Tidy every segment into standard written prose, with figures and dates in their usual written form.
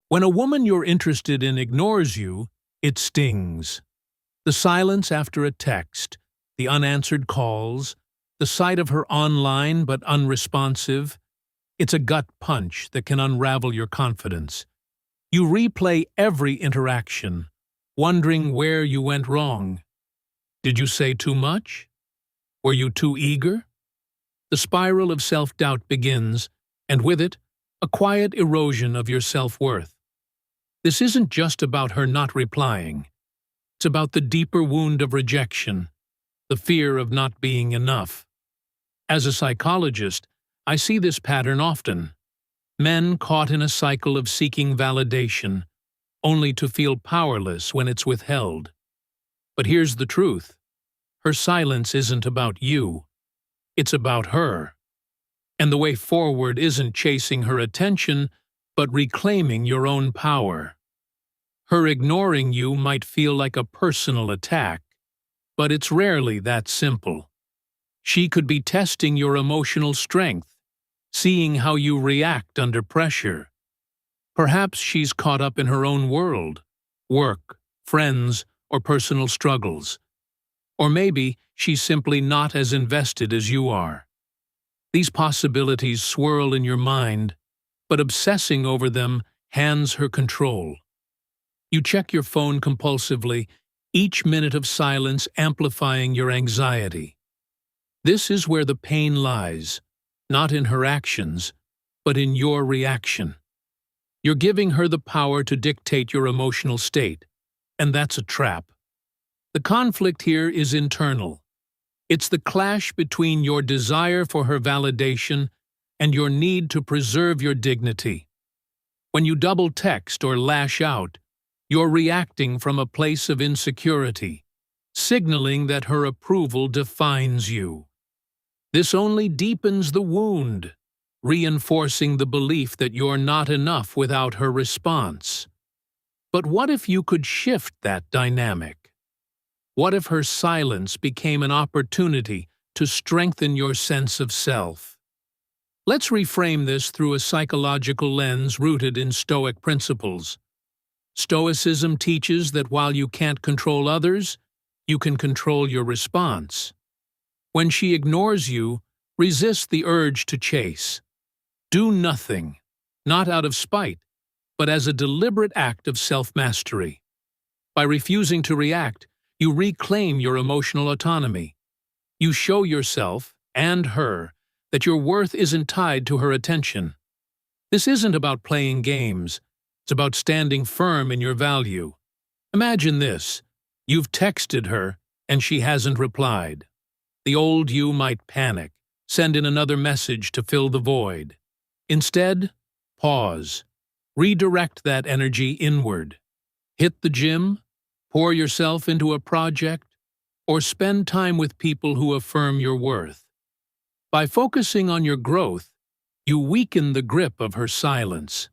When a woman you're interested in ignores you, it stings. The silence after a text, the unanswered calls, the sight of her online but unresponsive, it's a gut punch that can unravel your confidence. You replay every interaction, wondering where you went wrong. Did you say too much? Were you too eager? The spiral of self-doubt begins, and with it, a quiet erosion of your self-worth. This isn't just about her not replying. It's about the deeper wound of rejection, the fear of not being enough. As a psychologist, I see this pattern often. Men caught in a cycle of seeking validation, only to feel powerless when it's withheld. But here's the truth. Her silence isn't about you. It's about her. And the way forward isn't chasing her attention, but reclaiming your own power. Her ignoring you might feel like a personal attack, but it's rarely that simple. She could be testing your emotional strength, seeing how you react under pressure. Perhaps she's caught up in her own world, work, friends, or personal struggles. Or maybe she's simply not as invested as you are. These possibilities swirl in your mind, but obsessing over them hands her control. You check your phone compulsively, each minute of silence amplifying your anxiety. This is where the pain lies, not in her actions, but in your reaction. You're giving her the power to dictate your emotional state, and that's a trap. The conflict here is internal. It's the clash between your desire for her validation and your need to preserve your dignity. When you double text or lash out, you're reacting from a place of insecurity, signaling that her approval defines you. This only deepens the wound, reinforcing the belief that you're not enough without her response. But what if you could shift that dynamic? What if her silence became an opportunity to strengthen your sense of self? Let's reframe this through a psychological lens rooted in Stoic principles. Stoicism teaches that while you can't control others, you can control your response. When she ignores you, resist the urge to chase. Do nothing, not out of spite, but as a deliberate act of self-mastery. By refusing to react, you reclaim your emotional autonomy. You show yourself, and her, that your worth isn't tied to her attention. This isn't about playing games. It's about standing firm in your value. Imagine this. You've texted her, and she hasn't replied. The old you might panic, send in another message to fill the void. Instead, pause. Redirect that energy inward. Hit the gym, pour yourself into a project, or spend time with people who affirm your worth. By focusing on your growth, you weaken the grip of her silence.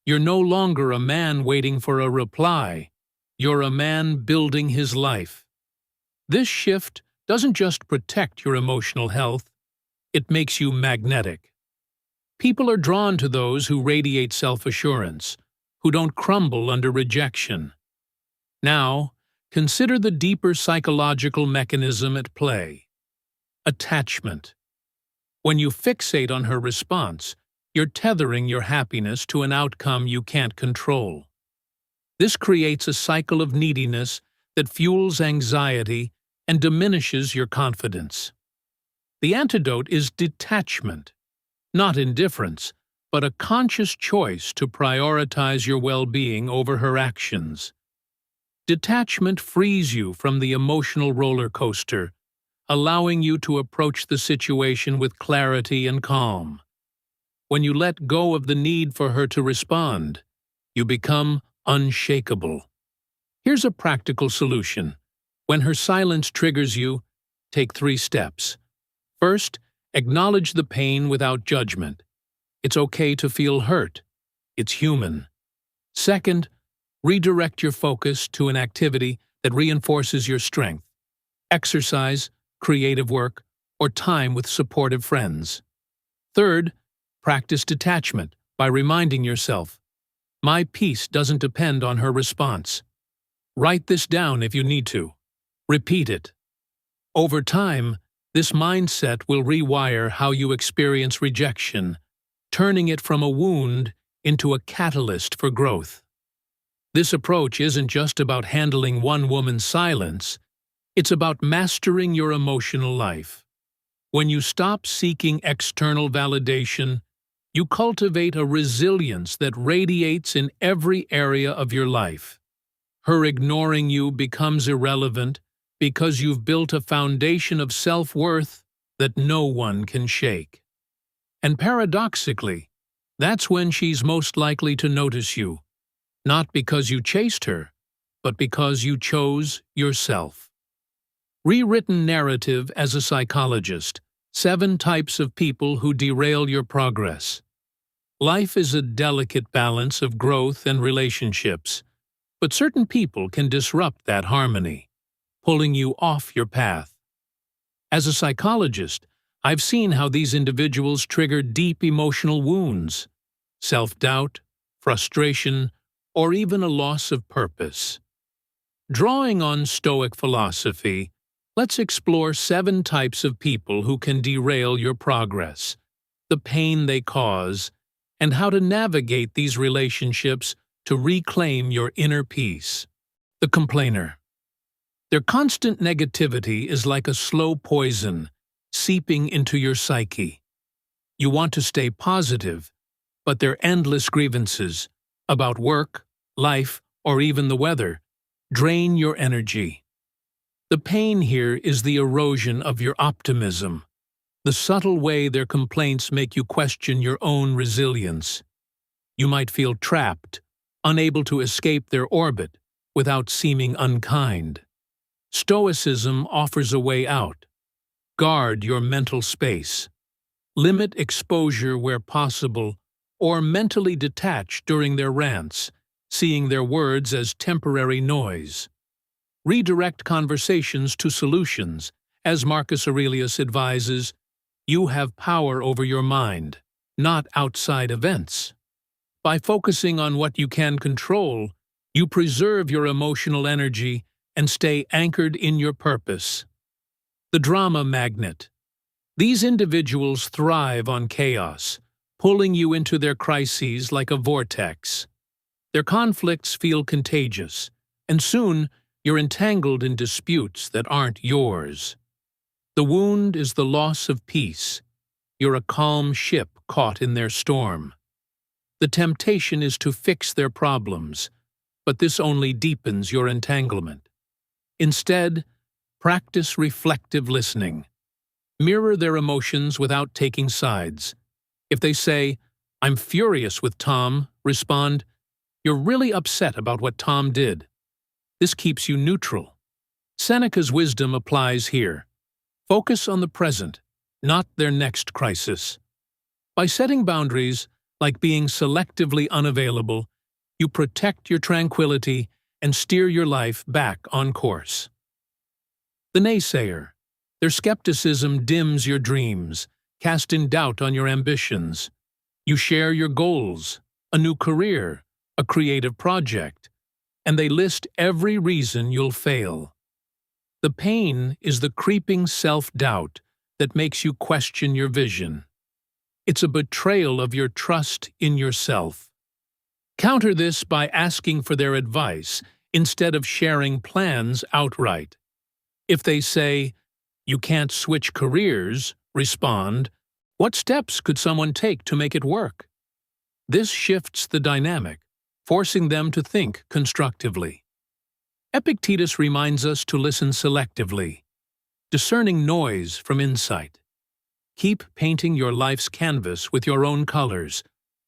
You're no longer a man waiting for a reply. You're a man building his life. This shift doesn't just protect your emotional health, it makes you magnetic. People are drawn to those who radiate self-assurance, who don't crumble under rejection. Now, consider the deeper psychological mechanism at play. Attachment. When you fixate on her response, you're tethering your happiness to an outcome you can't control. This creates a cycle of neediness that fuels anxiety and diminishes your confidence. The antidote is detachment, not indifference, but a conscious choice to prioritize your well-being over her actions. Detachment frees you from the emotional roller coaster, allowing you to approach the situation with clarity and calm. When you let go of the need for her to respond, you become unshakable. Here's a practical solution. When her silence triggers you, take 3 steps. First, acknowledge the pain without judgment. It's okay to feel hurt. It's human. Second, redirect your focus to an activity that reinforces your strength. Exercise, creative work, or time with supportive friends. Third, practice detachment by reminding yourself, My peace doesn't depend on her response. Write this down if you need to. Repeat it. Over time, this mindset will rewire how you experience rejection, turning it from a wound into a catalyst for growth. This approach isn't just about handling one woman's silence, it's about mastering your emotional life. When you stop seeking external validation, you cultivate a resilience that radiates in every area of your life. Her ignoring you becomes irrelevant because you've built a foundation of self-worth that no one can shake. And paradoxically, that's when she's most likely to notice you, not because you chased her, but because you chose yourself. Rewritten narrative as a psychologist. 7 types of people who derail your progress. Life is a delicate balance of growth and relationships, but certain people can disrupt that harmony, pulling you off your path. As a psychologist, I've seen how these individuals trigger deep emotional wounds, self-doubt, frustration, or even a loss of purpose. Drawing on Stoic philosophy, let's explore 7 types of people who can derail your progress, the pain they cause, and how to navigate these relationships to reclaim your inner peace. The complainer. Their constant negativity is like a slow poison, seeping into your psyche. You want to stay positive, but their endless grievances about work, life, or even the weather drain your energy. The pain here is the erosion of your optimism, the subtle way their complaints make you question your own resilience. You might feel trapped, unable to escape their orbit without seeming unkind. Stoicism offers a way out. Guard your mental space. Limit exposure where possible, or mentally detach during their rants, seeing their words as temporary noise. Redirect conversations to solutions. As Marcus Aurelius advises, you have power over your mind, not outside events. By focusing on what you can control, you preserve your emotional energy and stay anchored in your purpose. The drama magnet. These individuals thrive on chaos, pulling you into their crises like a vortex. Their conflicts feel contagious, and soon you're entangled in disputes that aren't yours. The wound is the loss of peace. You're a calm ship caught in their storm. The temptation is to fix their problems, but this only deepens your entanglement. Instead, practice reflective listening. Mirror their emotions without taking sides. If they say, "I'm furious with Tom," respond, "You're really upset about what Tom did." This keeps you neutral. Seneca's wisdom applies here. Focus on the present, not their next crisis. By setting boundaries, like being selectively unavailable, you protect your tranquility and steer your life back on course. The naysayer. Their skepticism dims your dreams, casting doubt on your ambitions. You share your goals, a new career, a creative project, and they list every reason you'll fail. The pain is the creeping self-doubt that makes you question your vision. It's a betrayal of your trust in yourself. Counter this by asking for their advice instead of sharing plans outright. If they say, "You can't switch careers," respond, "What steps could someone take to make it work?" This shifts the dynamic, forcing them to think constructively. Epictetus reminds us to listen selectively, discerning noise from insight. Keep painting your life's canvas with your own colors,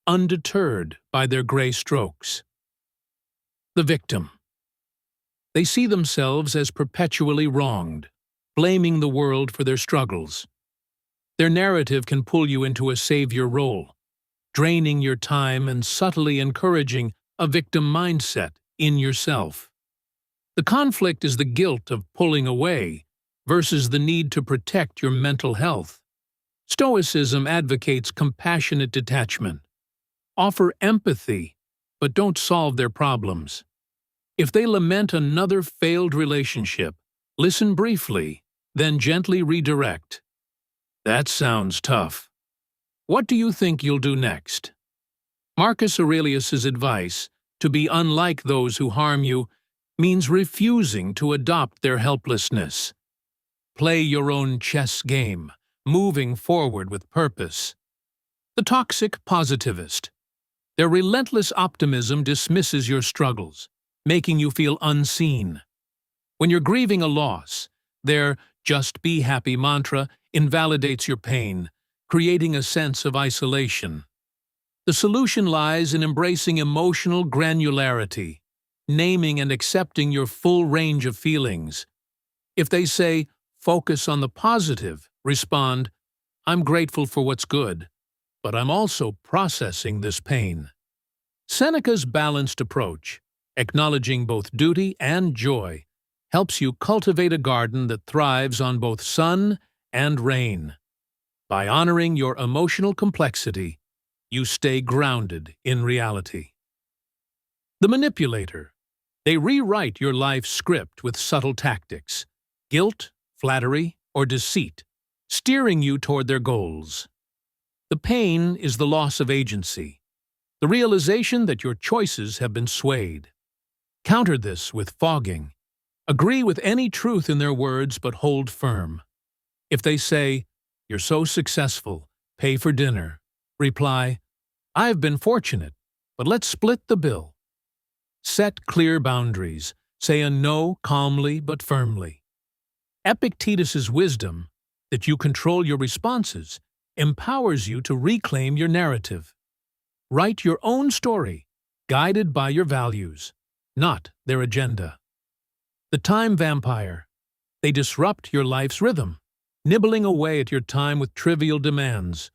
undeterred by their gray strokes. The victim. They see themselves as perpetually wronged, blaming the world for their struggles. Their narrative can pull you into a savior role, draining your time and subtly encouraging a victim mindset in yourself. The conflict is the guilt of pulling away versus the need to protect your mental health. Stoicism advocates compassionate detachment. Offer empathy, but don't solve their problems. If they lament another failed relationship, listen briefly, then gently redirect. That sounds tough. What do you think you'll do next? Marcus Aurelius's advice, to be unlike those who harm you, means refusing to adopt their helplessness. Play your own chess game, moving forward with purpose. The toxic positivist. Their relentless optimism dismisses your struggles, making you feel unseen. When you're grieving a loss, their "just be happy" mantra invalidates your pain, creating a sense of isolation. The solution lies in embracing emotional granularity, naming and accepting your full range of feelings. If they say, "Focus on the positive," respond, "I'm grateful for what's good, but I'm also processing this pain." Seneca's balanced approach, acknowledging both duty and joy, helps you cultivate a garden that thrives on both sun and rain. By honoring your emotional complexity, you stay grounded in reality. The manipulator. They rewrite your life's script with subtle tactics, guilt, flattery, or deceit, steering you toward their goals. The pain is the loss of agency, the realization that your choices have been swayed. Counter this with fogging. Agree with any truth in their words, but hold firm. If they say, "You're so successful, pay for dinner," reply, "I've been fortunate, but let's split the bill." Set clear boundaries. Say a no calmly but firmly. Epictetus's wisdom, that you control your responses, empowers you to reclaim your narrative. Write your own story, guided by your values, not their agenda. The time vampire. They disrupt your life's rhythm, nibbling away at your time with trivial demands.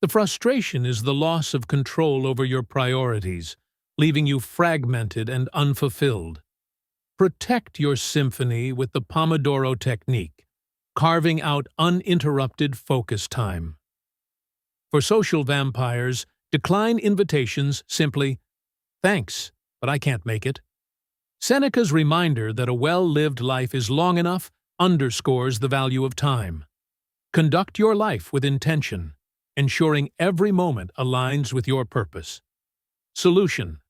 The frustration is the loss of control over your priorities, leaving you fragmented and unfulfilled. Protect your symphony with the Pomodoro technique, carving out uninterrupted focus time. For social vampires, decline invitations simply, "Thanks, but I can't make it." Seneca's reminder that a well-lived life is long enough underscores the value of time. Conduct your life with intention, ensuring every moment aligns with your purpose. Solution.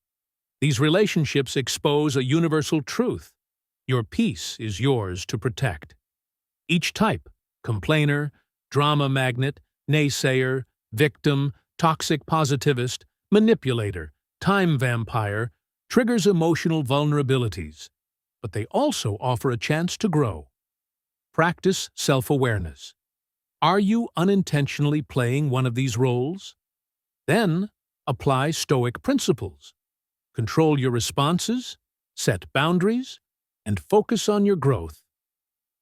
These relationships expose a universal truth. Your peace is yours to protect. Each type, complainer, drama magnet, naysayer, victim, toxic positivist, manipulator, time vampire, triggers emotional vulnerabilities, but they also offer a chance to grow. Practice self-awareness. Are you unintentionally playing one of these roles? Then, apply Stoic principles. Control your responses, set boundaries, and focus on your growth.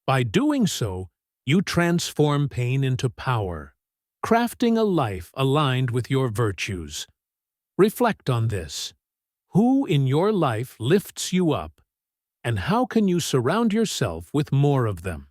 By doing so, you transform pain into power, crafting a life aligned with your virtues. Reflect on this. Who in your life lifts you up, and how can you surround yourself with more of them?